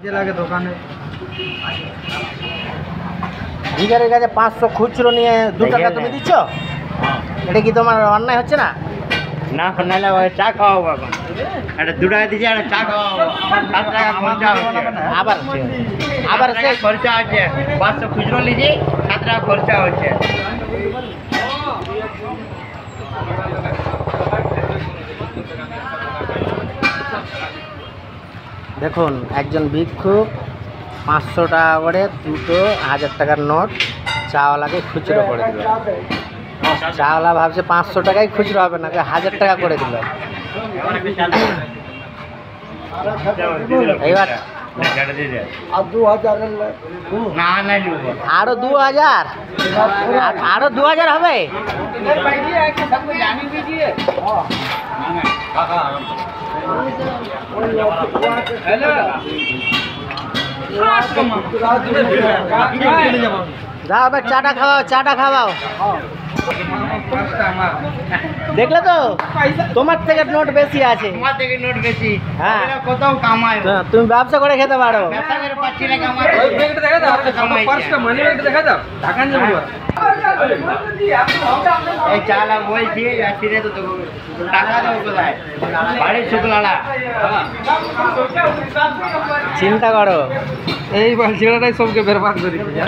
লাগে দোকানে ভিখারির কাছে 500 খুচরো নিয়ে 2 টাকা তুমি দিচ্ছ? এটা কি তোমার অন্যায় হচ্ছে না? না নাইলে চা খাওয়াবো এখন এটা 2 টাকা দিয়েছি একটা চা খাওয়াবো 7 টাকা খরচা হচ্ছে আবার সে খরচা হচ্ছে 500 খুচরো লিজি 7 টাকা খরচা হচ্ছে। দেখুন একজন ভিক্ষুক 500 টাকা করে দুটো 1000 টাকার নোট চাওয়ালাকে খুচরো করে দিল। চাওয়ালা ভাবছে 500 টাকাই খুচরো হবে না, 1000 টাকা করে দিল। এইবার আরো 2000 আরো 2000 হবে। যাও এবার চাটা খাওয়াও। দেখলে তো তোমার থেকে নোট বেশি আছে। তোমার থেকে নোট বেশি। হ্যাঁ কোথাও কামায় তুমি ব্যবসা করে খেতে পারো। ব্যবসা করে পাচ্ছি না কামাই। ওই ব্যাগটা দেখা দাও, আমার পার্সটা মানি ব্যাগটা দেখা দাও। ঢাকা নিয়ে যাবো। এই চালা বলছি যাচ্ছি রে তো টাকা দাও কোথায়? বাড়ির শুকলাড়া। চিন্তা করো এই ছেলেটাই সবকে বেরবাদ করে দিচ্ছে।